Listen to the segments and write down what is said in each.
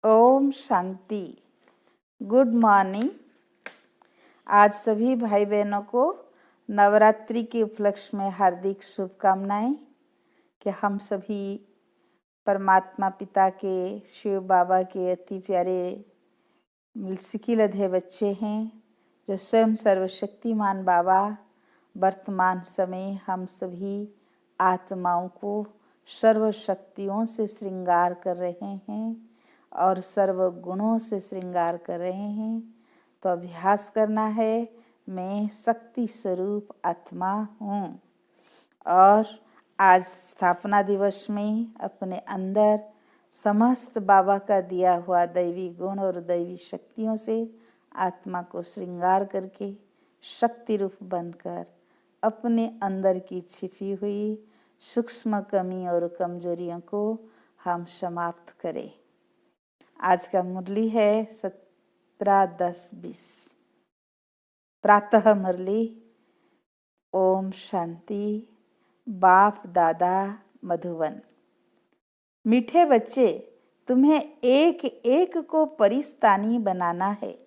Om Shanti. Good morning. आज सभी भाई बहनों को नवरात्रि के उपलक्ष्य में हार्दिक शुभकामनाएं कि हम सभी परमात्मा पिता के, शिव बाबा के अति प्यारे सिकिलधे बच्चे हैं, जो स्वयं सर्वशक्तिमान बाबा वर्तमान समय हम सभी आत्माओं को सर्व शक्तियों से श्रृंगार कर रहे हैं और सर्व गुणों से श्रृंगार कर रहे हैं। तो अभ्यास करना है, मैं शक्ति स्वरूप आत्मा हूँ और आज स्थापना दिवस में अपने अंदर समस्त बाबा का दिया हुआ दैवी गुण और दैवी शक्तियों से आत्मा को श्रृंगार करके शक्ति रूप बनकर अपने अंदर की छिपी हुई सूक्ष्म कमी और कमजोरियों को हम समाप्त करें। आज का मुरली है 17-10-20। प्रातः मुरली। ओम शांति। बाप दादा मधुबन। मीठे बच्चे, तुम्हें एक एक को परिस्तानी बनाना है।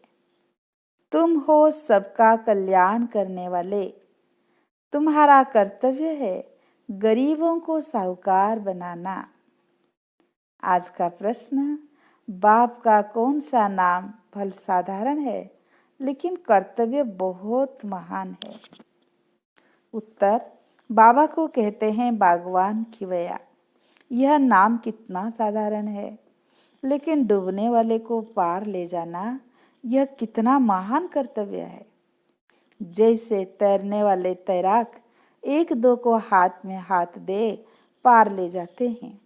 तुम हो सबका कल्याण करने वाले। तुम्हारा कर्तव्य है गरीबों को साहूकार बनाना। आज का प्रश्न, बाप का कौन सा नाम फल साधारण है लेकिन कर्तव्य बहुत महान है? उत्तर, बाबा को कहते हैं बागवान खिवैया। यह नाम कितना साधारण है, लेकिन डूबने वाले को पार ले जाना यह कितना महान कर्तव्य है। जैसे तैरने वाले तैराक एक दो को हाथ में हाथ दे पार ले जाते हैं,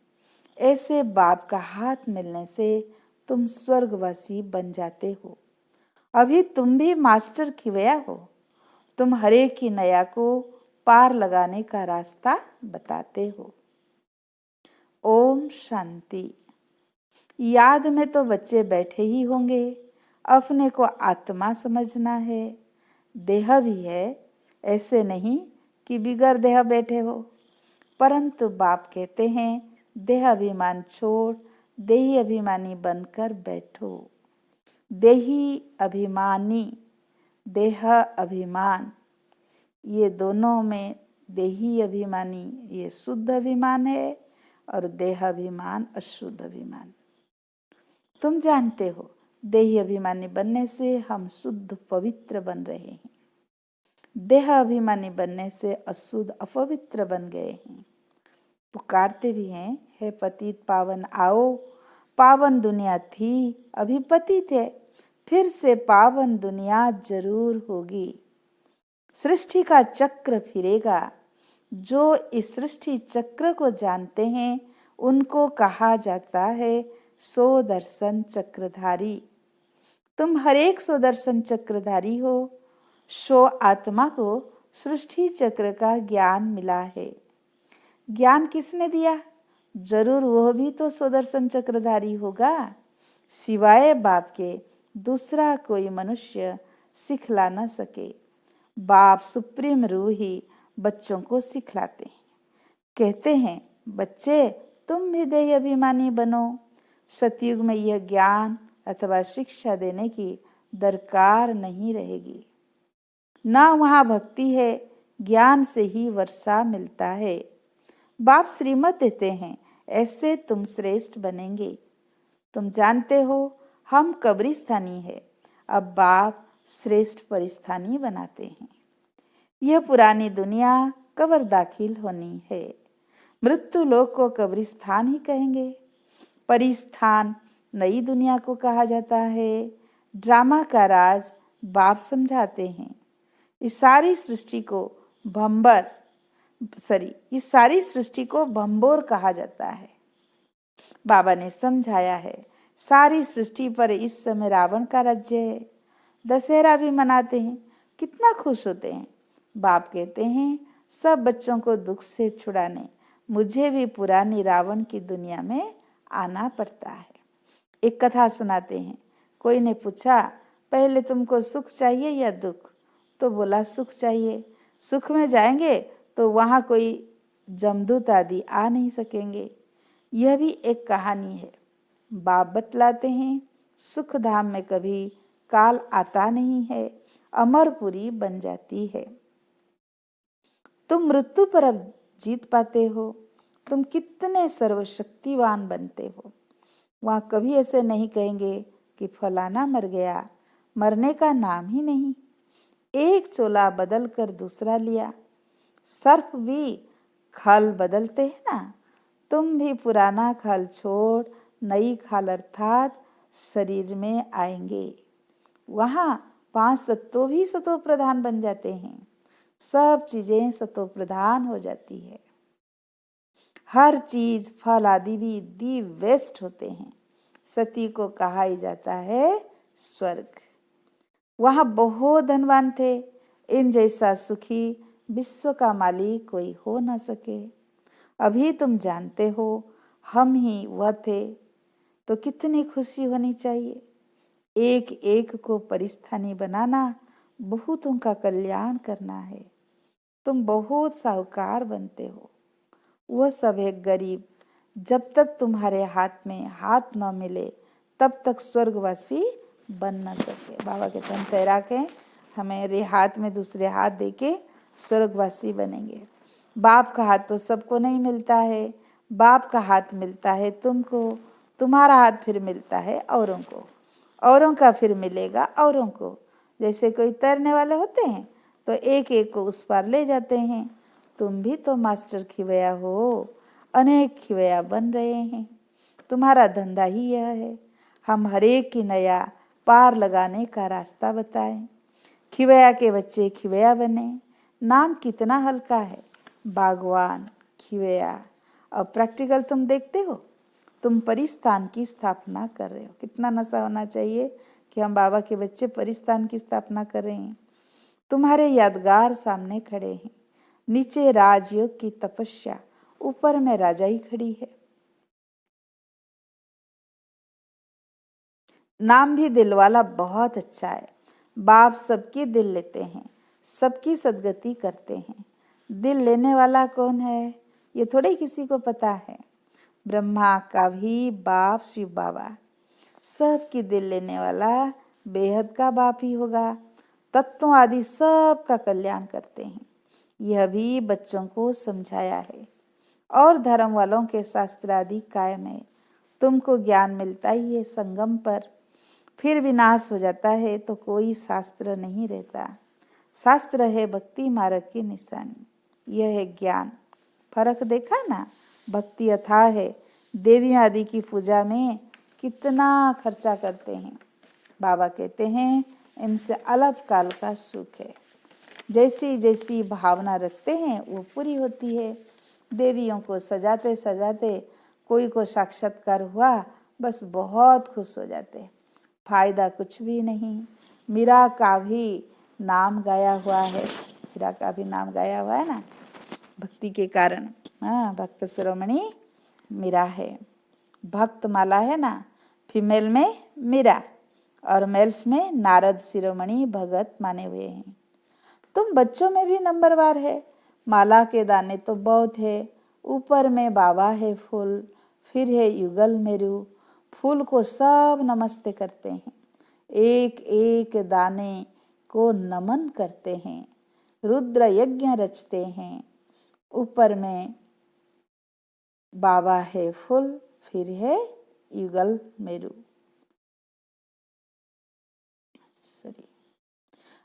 ऐसे बाप का हाथ मिलने से तुम स्वर्गवासी बन जाते हो। अभी तुम भी मास्टर खिवैया हो। तुम हरे की नया को पार लगाने का रास्ता बताते हो। ओम शांति। याद में तो बच्चे बैठे ही होंगे। अपने को आत्मा समझना है। देह भी है, ऐसे नहीं कि बिगर देह बैठे हो। परंतु बाप कहते हैं देह अभिमान छोड़ देही अभिमानी बनकर बैठो। देही अभिमानी, देह अभिमान, ये दोनों में देही अभिमानी ये शुद्ध अभिमान है और देह अभिमान अशुद्ध अभिमान। तुम जानते हो, देही अभिमानी बनने से हम शुद्ध पवित्र बन रहे हैं। देह अभिमानी बनने से अशुद्ध अपवित्र बन गए हैं। पुकारते भी हैं, हे पतित पावन आओ। पावन दुनिया थी, अभी पतित है, फिर से पावन दुनिया जरूर होगी। सृष्टि का चक्र फिरेगा। जो इस सृष्टि चक्र को जानते हैं उनको कहा जाता है सोदर्शन चक्रधारी। तुम हर एक सोदर्शन चक्रधारी हो। सो आत्मा को सृष्टि चक्र का ज्ञान मिला है। ज्ञान किसने दिया? जरूर वह भी तो सुदर्शन चक्रधारी होगा। सिवाय बाप के दूसरा कोई मनुष्य सिखला न सके। बाप सुप्रीम रूह ही बच्चों को सिखलाते हैं। कहते हैं बच्चे तुम भी देह अभिमानी बनो। सतयुग में यह ज्ञान अथवा शिक्षा देने की दरकार नहीं रहेगी। ना वहाँ भक्ति है, ज्ञान से ही वर्षा मिलता है। बाप श्रीमत देते हैं, ऐसे तुम श्रेष्ठ बनेंगे। तुम जानते हो हम कब्रिस्तानी है, अब बाप श्रेष्ठ परिस्थानी बनाते हैं। यह पुरानी दुनिया कब्र दाखिल होनी है। मृत्यु लोक को कब्रिस्तान ही कहेंगे। परिस्थान नई दुनिया को कहा जाता है। ड्रामा का राज बाप समझाते हैं। इस सारी सृष्टि को भंबोर कहा जाता है। बाबा ने समझाया है सारी सृष्टि पर इस समय रावण का राज्य है। दशहरा भी मनाते हैं, कितना खुश होते हैं। बाप कहते हैं सब बच्चों को दुख से छुड़ाने मुझे भी पुरानी रावण की दुनिया में आना पड़ता है। एक कथा सुनाते हैं। कोई ने पूछा पहले तुमको सुख चाहिए या दुख? तो बोला सुख चाहिए। सुख में जाएंगे तो वहाँ कोई जमदूत आदि आ नहीं सकेंगे। यह भी एक कहानी है। बाप बतलाते हैं, सुख धाम में कभी काल आता नहीं है, अमरपुरी बन जाती है। तुम मृत्यु पर अब जीत पाते हो, तुम कितने सर्वशक्तिवान बनते हो। वहां कभी ऐसे नहीं कहेंगे कि फलाना मर गया, मरने का नाम ही नहीं। एक चोला बदल कर दूसरा लिया। सर्फ भी खाल बदलते हैं ना, तुम भी पुराना खाल छोड़ नई खाल अर्थात शरीर में आएंगे। वहां 5 तत्व भी सतो प्रधान बन जाते हैं, सब चीजें सतो प्रधान हो जाती है। हर चीज फल आदि भी दी वेस्ट होते हैं। सती को कहा ही जाता है स्वर्ग। वहां बहुत धनवान थे, इन जैसा सुखी विश्व का मालिक कोई हो न सके। अभी तुम जानते हो हम ही वह थे, तो कितनी खुशी होनी चाहिए। एक एक को परिस्थानी बनाना, बहुतों का कल्याण करना है। तुम बहुत साहूकार बनते हो, वह सब एक गरीब। जब तक तुम्हारे हाथ में हाथ न मिले तब तक स्वर्गवासी बन न सके। बाबा कहते हैं तैराक हैं, हमारे हाथ में दूसरे हाथ देके स्वर्गवासी बनेंगे। बाप का हाथ तो सबको नहीं मिलता है, बाप का हाथ मिलता है तुमको, तुम्हारा हाथ फिर मिलता है औरों को, औरों का फिर मिलेगा औरों को। जैसे कोई तैरने वाले होते हैं तो एक एक को उस पार ले जाते हैं। तुम भी तो मास्टर खिवैया हो, अनेक खिवैया बन रहे हैं। तुम्हारा धंधा ही यह है, हम हरेक की नया पार लगाने का रास्ता बताएं। खिवैया के बच्चे खिवैया बने, नाम कितना हल्का है, बागवान, खिवैया। अब प्रैक्टिकल तुम देखते हो, तुम परिस्थान की स्थापना कर रहे हो। कितना नशा होना चाहिए कि हम बाबा के बच्चे परिस्थान की स्थापना कर रहे हैं। तुम्हारे यादगार सामने खड़े हैं। नीचे राजयोग की तपस्या, ऊपर में राजाई खड़ी है। नाम भी दिल वाला बहुत अच्छा है। बाप सबकी दिल लेते हैं, सबकी सदगति करते हैं। दिल लेने वाला कौन है ये थोड़े किसी को पता है। ब्रह्मा का भी बाप शिव बाबा, सबकी दिल लेने वाला बेहद का बाप ही होगा। तत्वों आदि सब का कल्याण करते हैं, यह भी बच्चों को समझाया है। और धर्म वालों के शास्त्र आदि कायम है। तुमको ज्ञान मिलता ही है संगम पर, फिर विनाश हो जाता है तो कोई शास्त्र नहीं रहता। शास्त्र है भक्ति मार्ग की निशानी, यह है ज्ञान। फर्क देखा ना, भक्ति अथाह है। देवी आदि की पूजा में कितना खर्चा करते हैं। बाबा कहते हैं इनसे अलग काल का सुख है। जैसी जैसी भावना रखते हैं वो पूरी होती है। देवियों को सजाते सजाते कोई को साक्षात्कार हुआ, बस बहुत खुश हो जाते, फायदा कुछ भी नहीं। मीरा का भी नाम गाया हुआ है, मीरा का भी नाम गाया हुआ है ना भक्ति के कारण। हाँ, भक्त शिरोमणि मीरा है। भक्त माला है ना, फीमेल में मीरा और मेल्स में नारद शिरोमणि भगत माने हुए हैं। तुम बच्चों में भी नंबरवार है। माला के दाने तो बहुत है, ऊपर में बाबा है फूल, फिर है युगल मेरू। फूल को सब नमस्ते करते हैं, एक एक दाने को नमन करते हैं, रुद्र यज्ञ रचते हैं। ऊपर में बाबा है फूल, फिर है युगल मेरू।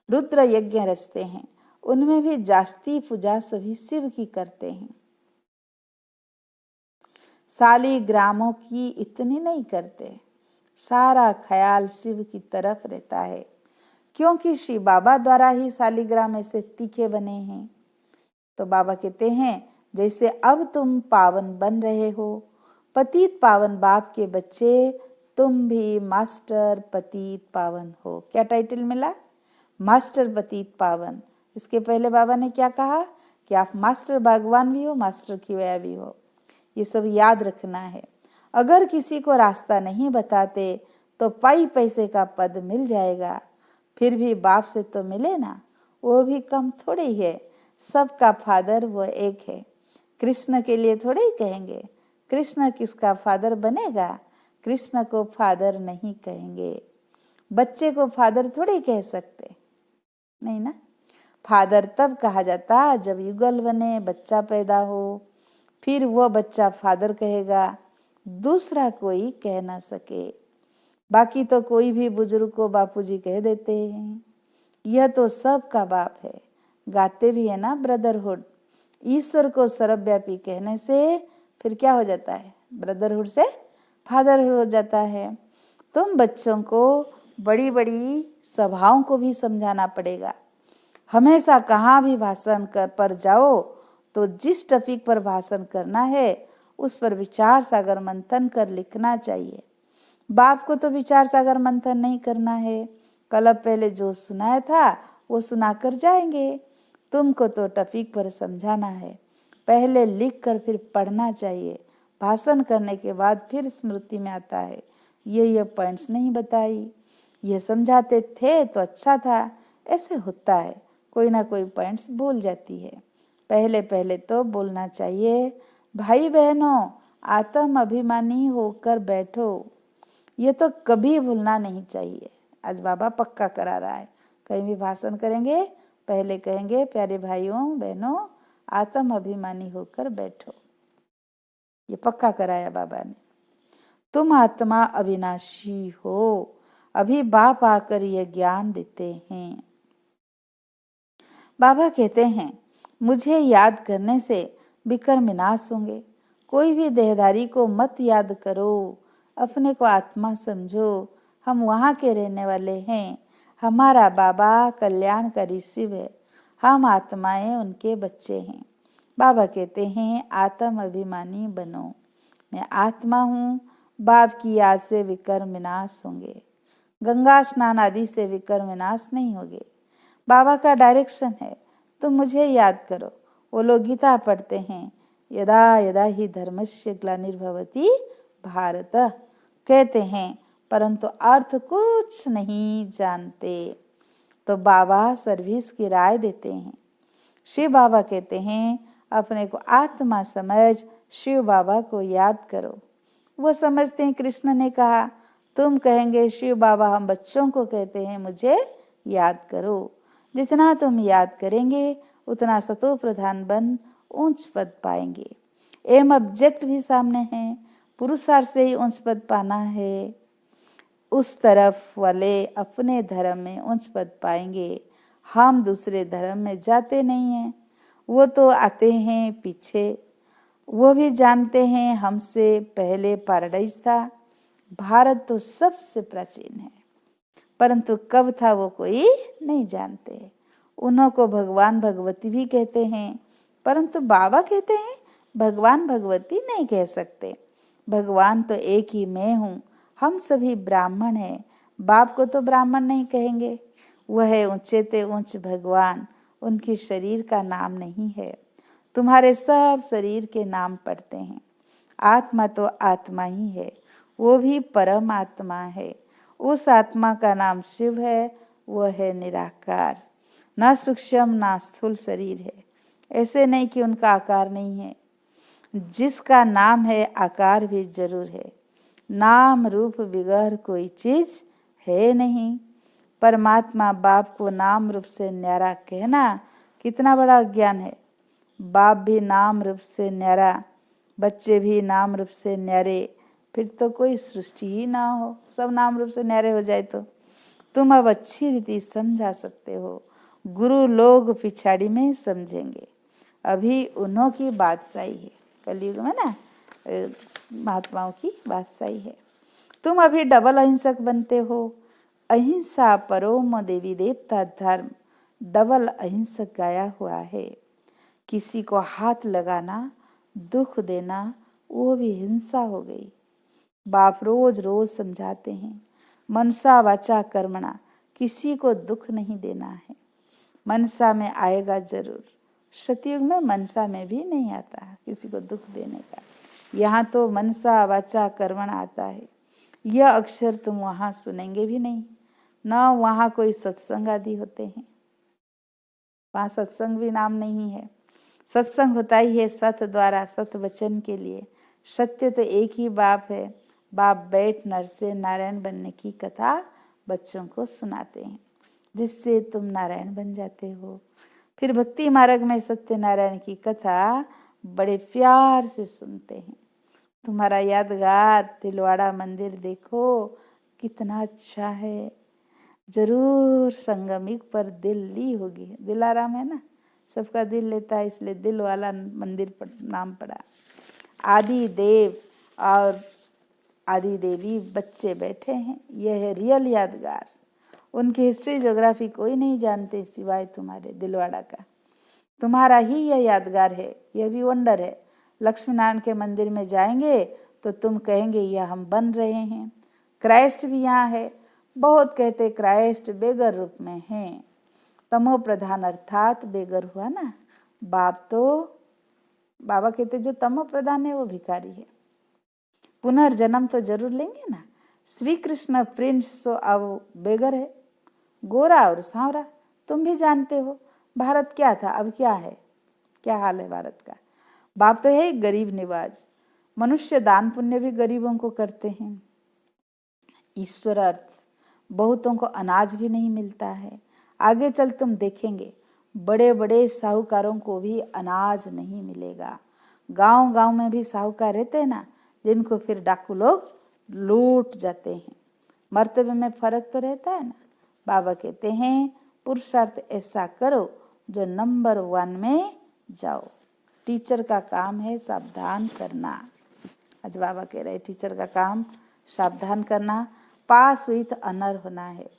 रुद्र यज्ञ रचते हैं, उनमें भी जास्ती पूजा सभी शिव की करते हैं। शालिग्रामों की इतनी नहीं करते, सारा ख्याल शिव की तरफ रहता है, क्योंकि शिव बाबा द्वारा ही शालिग्राम ऐसे तीखे बने हैं। तो बाबा कहते हैं जैसे अब तुम पावन बन रहे हो, पतित पावन बाप के बच्चे, तुम भी मास्टर पतित पावन हो। क्या टाइटल मिला? मास्टर पतित पावन। इसके पहले बाबा ने क्या कहा कि आप मास्टर भगवान भी हो, मास्टर खिवैया भी हो। ये सब याद रखना है। अगर किसी को रास्ता नहीं बताते तो पाई पैसे का पद मिल जाएगा, फिर भी बाप से तो मिले ना, वो भी कम थोड़े ही है। सबका फादर वो एक है। कृष्ण के लिए थोड़े ही कहेंगे कृष्ण किसका फादर बनेगा। कृष्ण को फादर नहीं कहेंगे। बच्चे को फादर थोड़ी कह सकते, नहीं ना। फादर तब कहा जाता जब युगल बने, बच्चा पैदा हो, फिर वो बच्चा फादर कहेगा, दूसरा कोई कह ना सके। बाकी तो कोई भी बुजुर्ग को बापूजी कह देते हैं। यह तो सबका बाप है। गाते भी है ना ब्रदरहुड। ईश्वर को सर्वव्यापी कहने से फिर क्या हो जाता है, ब्रदरहुड से फादरहुड हो जाता है। तुम बच्चों को बड़ी बड़ी सभाओं को भी समझाना पड़ेगा। हमेशा कहाँ भी भाषण कर पर जाओ तो जिस टॉपिक पर भाषण करना है उस पर विचार सागर मंथन कर लिखना चाहिए। बाप को तो विचार सागर मंथन नहीं करना है, कल पहले जो सुनाया था वो सुना कर जाएंगे। तुमको तो टॉपिक पर समझाना है, पहले लिख कर फिर पढ़ना चाहिए। भाषण करने के बाद फिर स्मृति में आता है, ये पॉइंट्स नहीं बताई, ये समझाते थे तो अच्छा था। ऐसे होता है, कोई ना कोई पॉइंट्स भूल जाती है। पहले पहले तो बोलना चाहिए, भाई बहनों आत्म अभिमानी होकर बैठो। ये तो कभी भूलना नहीं चाहिए। आज बाबा पक्का करा रहा है, कहीं भी भाषण करेंगे पहले कहेंगे, प्यारे भाइयों बहनों आत्म अभिमानी होकर बैठो। ये पक्का कराया बाबा ने। तुम आत्मा अविनाशी हो, अभी बाप आकर यह ज्ञान देते हैं। बाबा कहते हैं मुझे याद करने से विकर्म विनाश होंगे। कोई भी देहधारी को मत याद करो, अपने को आत्मा समझो। हम वहाँ के रहने वाले हैं। हमारा बाबा कल्याणकारी शिव है, हम आत्माएं उनके बच्चे हैं। बाबा कहते हैं आत्म अभिमानी बनो। मैं आत्मा हूँ, बाप की याद से विकर्म विनाश होंगे। गंगा स्नान आदि से विकर्म विनाश नहीं होंगे। बाबा का डायरेक्शन है, तुम मुझे याद करो। वो लोग गीता पढ़ते हैं, यदा यदा ही धर्मस्य ग्लानिर्भवति भारत कहते हैं, परंतु अर्थ कुछ नहीं जानते। तो बाबा सर्विस की राय देते हैं। शिव बाबा कहते हैं अपने को आत्मा समझ शिव बाबा को याद करो। वो समझते हैं कृष्ण ने कहा, तुम कहेंगे शिव बाबा हम बच्चों को कहते हैं मुझे याद करो। जितना तुम याद करेंगे उतना सतो प्रधान बन ऊंच पद पाएंगे। एम ऑब्जेक्ट भी सामने है, पुरुषार्थ से ही ऊंच पद पाना है। उस तरफ वाले अपने धर्म में ऊंच पद पाएंगे, हम दूसरे धर्म में जाते नहीं हैं। वो तो आते हैं पीछे, वो भी जानते हैं हमसे पहले पैराडाइज था। भारत तो सबसे प्राचीन है, परंतु कब था वो कोई नहीं जानते। उन्हों को भगवान भगवती भी कहते हैं, परंतु बाबा कहते हैं भगवान भगवती नहीं कह सकते। भगवान तो एक ही मैं हूँ, हम सभी ब्राह्मण हैं। बाप को तो ब्राह्मण नहीं कहेंगे, वह है ऊंचे ते ऊंच भगवान, उनकी शरीर का नाम नहीं है। तुम्हारे सब शरीर के नाम पढ़ते हैं। आत्मा तो आत्मा ही है, वो भी परम आत्मा है। उस आत्मा का नाम शिव है, वह है निराकार, ना सूक्ष्म ना स्थूल शरीर है। ऐसे नहीं कि उनका आकार नहीं है, जिसका नाम है आकार भी जरूर है। नाम रूप बिगड़ कोई चीज है नहीं। परमात्मा बाप को नाम रूप से न्यारा कहना कितना बड़ा ज्ञान है। बाप भी नाम रूप से न्यारा, बच्चे भी नाम रूप से न्यारे, फिर तो कोई सृष्टि ही ना हो। सब नाम रूप से न्यारे हो जाए तो तुम अब अच्छी रीति समझा सकते हो। गुरु लोग पिछाड़ी में समझेंगे, अभी उन्हों की बादशाही है। कलयुग में ना महात्माओं की बादशाही है। तुम अभी डबल अहिंसक बनते हो। अहिंसा परोम देवी देवता धर्म, डबल अहिंसक गाया हुआ है। किसी को हाथ लगाना, दुख देना, वो भी हिंसा हो गई। बाप रोज रोज समझाते हैं, मनसा वाचा कर्मणा, किसी को दुख नहीं देना है। मनसा में आएगा जरूर, सतयुग में मनसा में भी नहीं आता किसी को दुख देने का। यहाँ तो मनसा वाचा कर्मणा आता है। यह अक्षर तुम वहाँ सुनेंगे भी नहीं, ना वहाँ कोई सत्संग आदि होते हैं। वहाँ सत्संग भी नाम नहीं है। सत्संग होता ही है सत द्वारा, सत वचन के लिए। सत्य तो एक ही बाप है, बाप बैठ नर से नारायण बनने की कथा बच्चों को सुनाते हैं, जिससे तुम नारायण बन जाते हो। फिर भक्ति मार्ग में सत्यनारायण की कथा बड़े प्यार से सुनते हैं। तुम्हारा यादगार तिलवाड़ा मंदिर देखो कितना अच्छा है। जरूर संगमिक पर दिल ली होगी। दिलाराम है ना, सबका दिल लेता है, इसलिए दिल वाला मंदिर पर नाम पड़ा। आदि देव और आदि देवी बच्चे बैठे हैं। यह है रियल यादगार। उनकी हिस्ट्री ज्योग्राफी कोई नहीं जानते सिवाय तुम्हारे दिलवाड़ा का। तुम्हारा ही यह यादगार है, यह भी वंडर है। लक्ष्मी नारायण के मंदिर में जाएंगे तो तुम कहेंगे यह हम बन रहे हैं। क्राइस्ट भी यहाँ है। बहुत कहते क्राइस्ट बेगर रूप में है। तमो प्रधान अर्थात बेगर हुआ ना। बाबा कहते जो तमो प्रधान है वो भिखारी है। पुनर्जन्म तो जरूर लेंगे ना। श्री कृष्ण प्रिंस सो अब बेगर है, गोरा और सांवरा। तुम भी जानते हो भारत क्या था, अब क्या है, क्या हाल है भारत का। बाप तो है एक गरीब निवाज। मनुष्य दान पुण्य भी गरीबों को करते हैं। ईश्वर अर्थ बहुतों को अनाज भी नहीं मिलता है। आगे चल तुम देखेंगे बड़े बड़े साहूकारों को भी अनाज नहीं मिलेगा। गांव गांव में भी साहूकार रहते हैं ना, जिनको फिर डाकू लोग लूट जाते हैं। मर्तबे में फर्क तो रहता है ना। बाबा कहते हैं पुरुषार्थ ऐसा करो जो नंबर 1 में जाओ। टीचर का काम है सावधान करना। आज बाबा कह रहे टीचर का काम सावधान करना। पास हुई तो अनर होना है।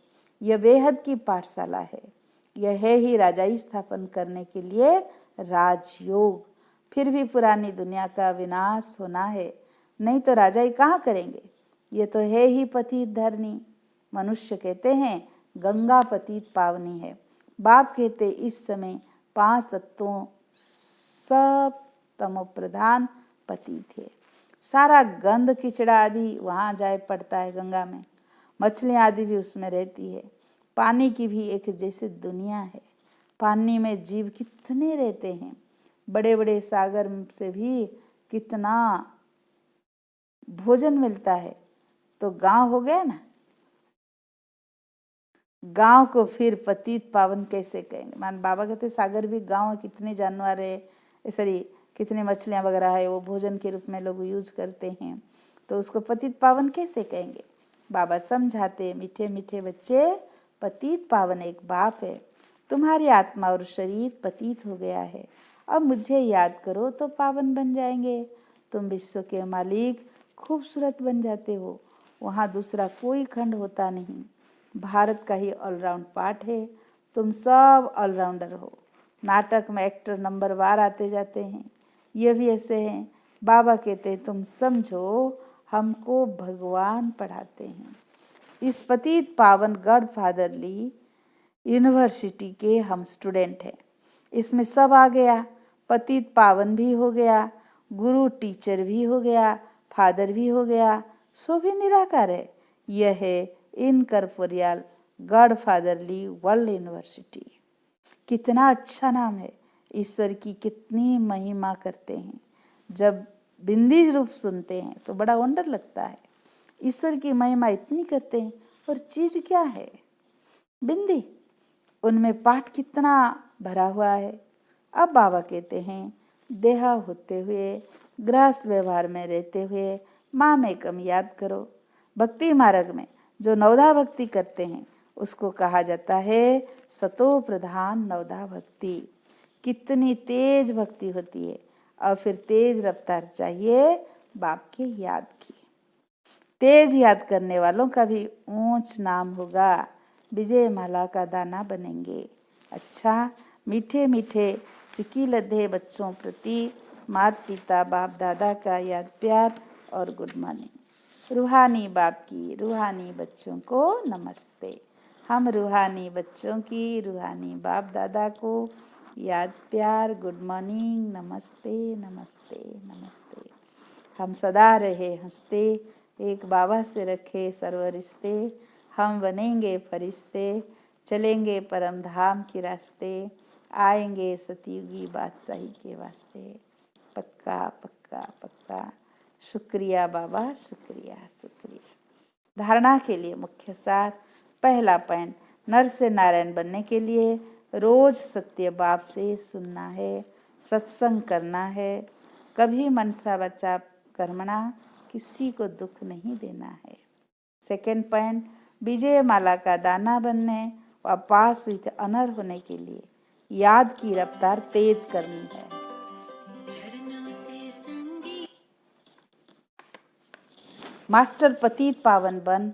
यह बेहद की पाठशाला है। यह है ही राजाई स्थापन करने के लिए राजयोग। फिर भी पुरानी दुनिया का विनाश होना है, नहीं तो राजाई कहाँ करेंगे। ये तो है ही पतित धरनी। मनुष्य कहते हैं गंगा पतित पावनी है। बाप कहते इस समय 5 तत्वों सब तमो प्रधान पतित है। सारा गंध किचड़ा आदि वहां जाए पड़ता है गंगा में। मछलियां आदि भी उसमें रहती है। पानी की भी एक जैसे दुनिया है। पानी में जीव कितने रहते हैं। बड़े बड़े सागर से भी कितना भोजन मिलता है। तो गांव हो गया ना। गांव को फिर पतित पावन कैसे कहेंगे। मान बाबा कहते सागर भी गांव, कितने जानवर है, सॉरी कितनी मछलियां वगैरह है, वो भोजन के रूप में लोग यूज करते हैं, तो उसको पतित पावन कैसे कहेंगे। बाबा समझाते मीठे मीठे बच्चे, पतित पावन एक बाप है। तुम्हारी आत्मा और शरीर पतित हो गया है। अब मुझे याद करो तो पावन बन जाएंगे। तुम विश्व के मालिक खूबसूरत बन जाते हो। वहाँ दूसरा कोई खंड होता नहीं। भारत का ही ऑलराउंड पार्ट है। तुम सब ऑलराउंडर हो। नाटक में एक्टर नंबर 12 आते जाते हैं। ये भी ऐसे हैं। बाबा कहते हैं तुम समझो हमको भगवान पढ़ाते हैं। इस पतित पावन गॉड फादरली यूनिवर्सिटी के हम स्टूडेंट हैं। इसमें सब आ गया। पतित पावन भी हो गया, गुरु टीचर भी हो गया, फादर भी हो गया, सो भी निराकार है। यह है incorporeal God fatherly world university. कितना अच्छा नाम है। ईश्वर की कितनी महिमा करते हैं। जब बिंदी रूप सुनते हैं तो बड़ा वंडर लगता है। ईश्वर की महिमा इतनी करते हैं और चीज क्या है, बिंदी। उनमें पाठ कितना भरा हुआ है। अब बाबा कहते हैं देहा होते हुए, गृहस्थ व्यवहार में रहते हुए माँ में कम याद करो। भक्ति मार्ग में जो नवधा भक्ति करते हैं उसको कहा जाता है सतो प्रधान नवधा भक्ति। कितनी तेज भक्ति होती है। और फिर तेज रफ्तार चाहिए बाप के याद की। तेज याद करने वालों का भी ऊंच नाम होगा। विजय माला का दाना बनेंगे। अच्छा, मीठे मीठे सिकी लद्दे बच्चों प्रति माता पिता बाप दादा का याद प्यार और गुड मॉर्निंग। रूहानी बाप की रूहानी बच्चों को नमस्ते। हम रूहानी बच्चों की रूहानी बाप दादा को याद प्यार गुड मॉर्निंग, नमस्ते नमस्ते नमस्ते। हम सदा रहे हंसते, एक बाबा से रखे सर्व रिश्ते। हम बनेंगे फरिश्ते, चलेंगे परम धाम के रास्ते, आएंगे सतयुगी बादशाही के वास्ते। पक्का पक्का पक्का। शुक्रिया बाबा, शुक्रिया शुक्रिया। धारणा के लिए मुख्य सार। पहला पॉइंट, नर से नारायण बनने के लिए रोज सत्य बाप से सुनना है, सत्संग करना है, कभी मनसा वाचा कर्मणा किसी को दुख नहीं देना है। सेकेंड पॉइंट, विजय माला का दाना बनने व पास विद अनर होने के लिए याद की रफ्तार तेज करनी है। मास्टर पतित पावन बन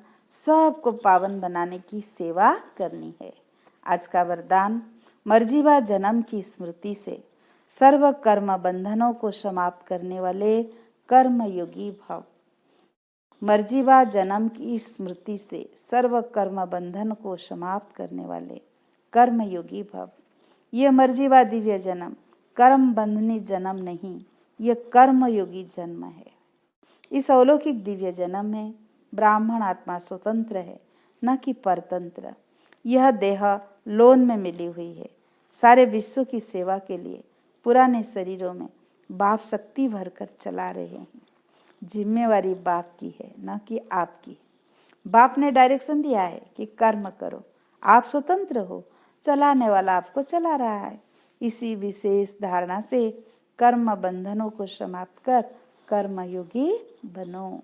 सबको पावन बनाने की सेवा करनी है। आज का वरदान, मर्जीवा जन्म की स्मृति से सर्व कर्म बंधनों को समाप्त करने वाले कर्म योगी भव। मर्जीवा जन्म की स्मृति से सर्व कर्म बंधन को समाप्त करने वाले कर्म योगी भव। ये मर्जीवा दिव्य जन्म कर्म बंधनी जन्म नहीं, ये कर्म योगी जन्म है। इस अलौकिक दिव्य जन्म में ब्राह्मण आत्मा स्वतंत्र है, न कि परतंत्र। यह देह लोन में मिली हुई है। सारे विश्व की सेवा के लिए पुराने शरीरों में बाप शक्ति भरकर चला रहे हैं। जिम्मेवारी बाप की है, न कि आपकी। बाप ने डायरेक्शन दिया है कि कर्म करो, आप स्वतंत्र हो, चलाने वाला आपको चला रहा है। इसी विशेष धारणा से कर्म बंधनों को समाप्त कर कर्मयोगी बनो।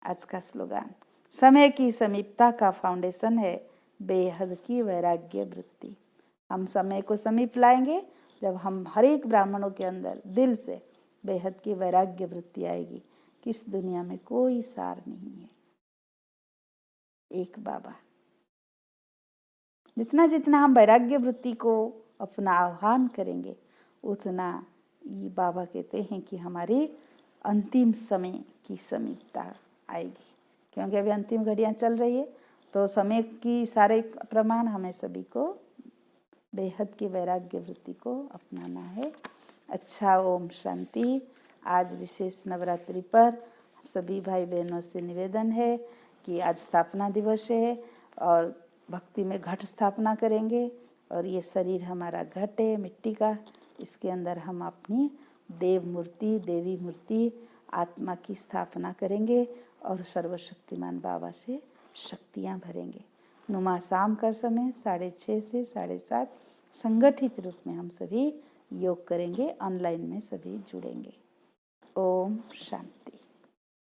आज का स्लोगन, समय की समीपता का फाउंडेशन है बेहद की वैराग्य वृत्ति। हम समय को समीप लाएंगे जब हम हर एक ब्राह्मणों के अंदर दिल से बेहद की वैराग्य वृत्ति आएगी कि इस दुनिया में कोई सार नहीं है, एक बाबा। जितना जितना हम वैराग्य वृत्ति को अपना आह्वान करेंगे, उतना ये बाबा कहते हैं कि हमारी अंतिम समय की समीपता आएगी। क्योंकि अभी अंतिम घड़ियां चल रही है, तो समय की सारे प्रमाण हमें सभी को बेहद की वैराग्य वृत्ति को अपनाना है। अच्छा, ओम शांति। आज विशेष नवरात्रि पर सभी भाई बहनों से निवेदन है कि आज स्थापना दिवस है और भक्ति में घट स्थापना करेंगे। और ये शरीर हमारा घट है मिट्टी का, इसके अंदर हम अपनी देव मूर्ति, देवी मूर्ति, आत्मा की स्थापना करेंगे और सर्वशक्तिमान बाबा से शक्तियाँ भरेंगे। नुमा शाम का समय 6:30 से 7:30 संगठित रूप में हम सभी योग करेंगे। ऑनलाइन में सभी जुड़ेंगे। ओम शांति।